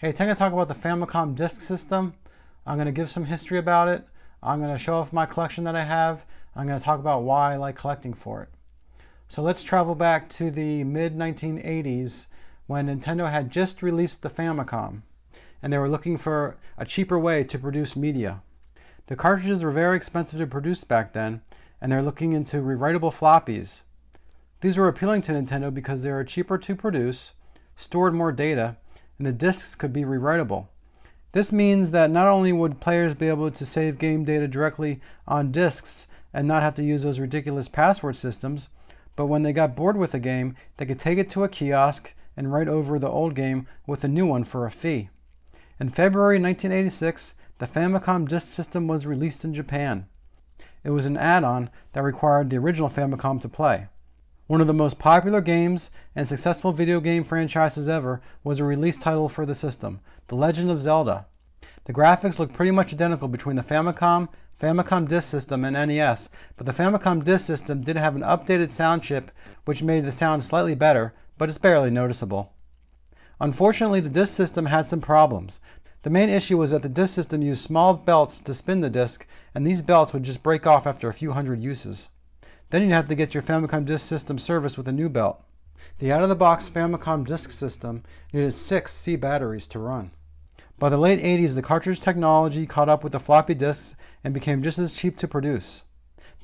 Hey, today I'm going to talk about the Famicom Disk System. I'm going to give some history about it. I'm going to show off my collection that I have. I'm going to talk about why I like collecting for it. So let's travel back to the mid-1980s when Nintendo had just released the Famicom, and they were looking for a cheaper way to produce media. The cartridges were very expensive to produce back then, and they're looking into rewritable floppies. These were appealing to Nintendo because they were cheaper to produce, stored more data, and the discs could be rewritable. This means that not only would players be able to save game data directly on discs and not have to use those ridiculous password systems, but when they got bored with a game, they could take it to a kiosk and write over the old game with a new one for a fee. In February 1986, the Famicom Disk System was released in Japan. It was an add-on that required the original Famicom to play. One of the most popular games and successful video game franchises ever was a release title for the system, The Legend of Zelda. The graphics look pretty much identical between the Famicom, Famicom Disk System, and NES, but the Famicom Disk System did have an updated sound chip which made the sound slightly better, but it's barely noticeable. Unfortunately, the disk system had some problems. The main issue was that the disk system used small belts to spin the disc, and these belts would just break off after a few hundred uses. Then you'd have to get your Famicom Disk System serviced with a new belt. The out-of-the-box Famicom Disk System needed 6 C batteries to run. By the late 80s, the cartridge technology caught up with the floppy disks and became just as cheap to produce.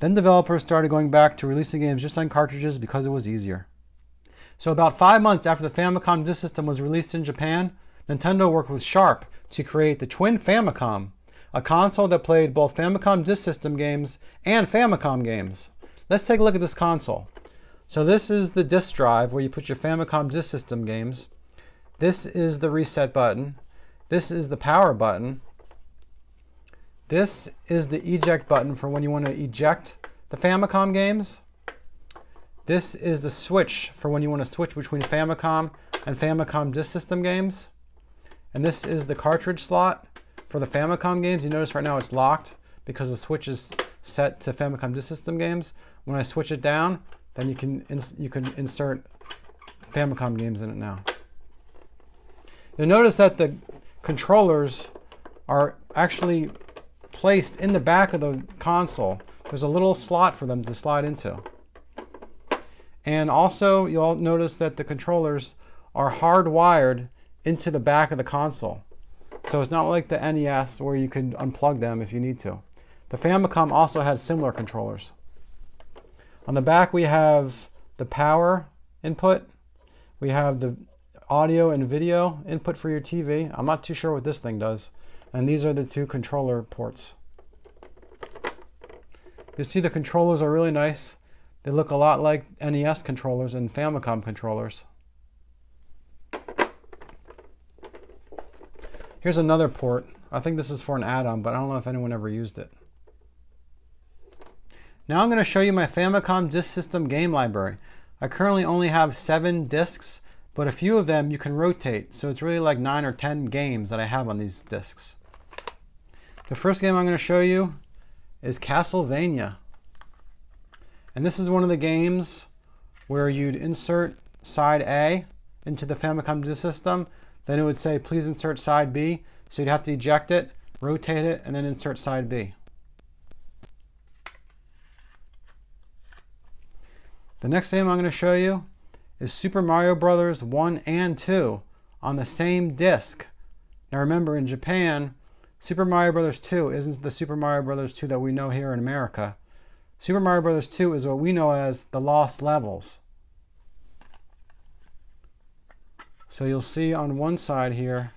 Then developers started going back to releasing games just on cartridges because it was easier. So about 5 months after the Famicom Disk System was released in Japan, Nintendo worked with Sharp to create the Twin Famicom, a console that played both Famicom Disk System games and Famicom games. Let's take a look at this console. So this is the disk drive where you put your Famicom Disk System games. This is the reset button. This is the power button. This is the eject button for when you want to eject the Famicom games. This is the switch for when you want to switch between Famicom and Famicom Disk System games. And this is the cartridge slot for the Famicom games. You notice right now it's locked because the switch is set to Famicom Disk System games. When I switch it down, then you can insert Famicom games in it now. You'll notice that the controllers are actually placed in the back of the console. There's a little slot for them to slide into. And also you'll notice that the controllers are hardwired into the back of the console. So it's not like the NES where you can unplug them if you need to. The Famicom also had similar controllers. On the back we have the power input. We have the audio and video input for your TV. I'm not too sure what this thing does. And these are the 2 controller ports. You see the controllers are really nice. They look a lot like NES controllers and Famicom controllers. Here's another port. I think this is for an add-on, but I don't know if anyone ever used it. Now I'm going to show you my Famicom Disk System game library. I currently only have 7 discs, but a few of them you can rotate, so it's really like 9 or 10 games that I have on these discs. The first game I'm going to show you is Castlevania. And this is one of the games where you'd insert side A into the Famicom Disk System, then it would say please insert side B, so you'd have to eject it, rotate it, and then insert side B. The next game I'm going to show you is Super Mario Bros. 1 and 2 on the same disc. Now remember, in Japan, Super Mario Bros. 2 isn't the Super Mario Bros. 2 that we know here in America. Super Mario Bros. 2 is what we know as the Lost Levels. So you'll see on one side here,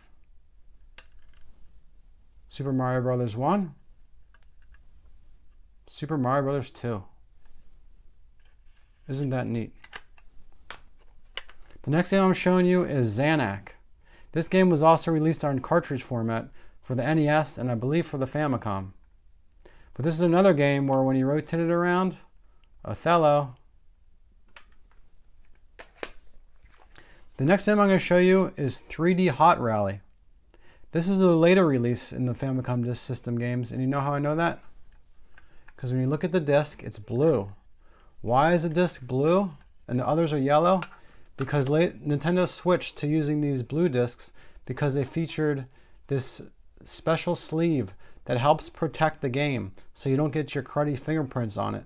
Super Mario Bros. 1, Super Mario Bros. 2. Isn't that neat? The next game I'm showing you is Xanac. This game was also released on cartridge format for the NES and I believe for the Famicom. But this is another game where when you rotate it around, Othello. The next game I'm going to show you is 3D Hot Rally. This is the later release in the Famicom Disk System games, and you know how I know that? Because when you look at the disc, it's blue. Why is the disc blue and the others are yellow? Because Nintendo switched to using these blue discs because they featured this special sleeve that helps protect the game so you don't get your cruddy fingerprints on it.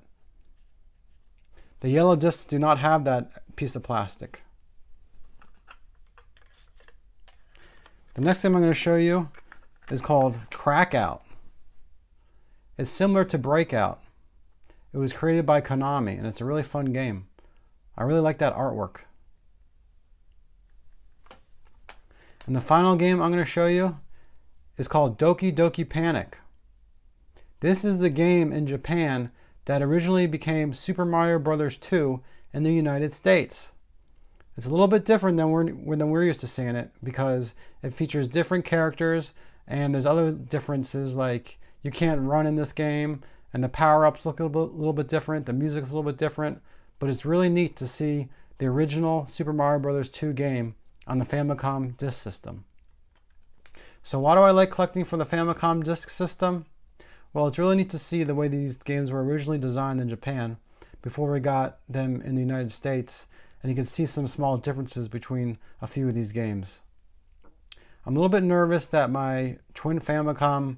The yellow discs do not have that piece of plastic. The next thing I'm going to show you is called Crackout. It's similar to Breakout. It was created by Konami, and it's a really fun game. I really like that artwork. And the final game I'm going to show you is called Doki Doki Panic. This is the game in Japan that originally became Super Mario Bros. 2 in the United States. It's a little bit different than we're used to seeing it because it features different characters, and there's other differences like you can't run in this game, and the power-ups look a little bit different, the music's a little bit different, but it's really neat to see the original Super Mario Bros. 2 game on the Famicom Disk System. So why do I like collecting for the Famicom Disk System? Well, it's really neat to see the way these games were originally designed in Japan before we got them in the United States, and you can see some small differences between a few of these games. I'm a little bit nervous that my Twin Famicom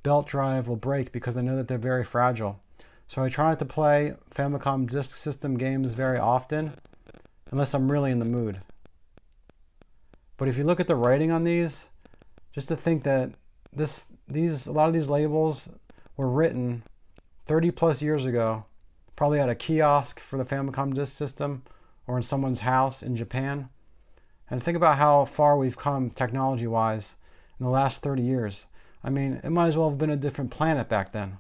belt drive will break because I know that they're very fragile. So I try not to play Famicom Disk System games very often unless I'm really in the mood. But if you look at the writing on these, just to think that a lot of these labels were written 30 plus years ago, probably at a kiosk for the Famicom Disk System or in someone's house in Japan. And think about how far we've come technology-wise in the last 30 years. I mean, it might as well have been a different planet back then.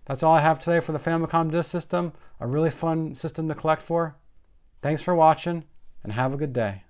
That's all I have today for the Famicom Disk System, a really fun system to collect for. Thanks for watching, and have a good day.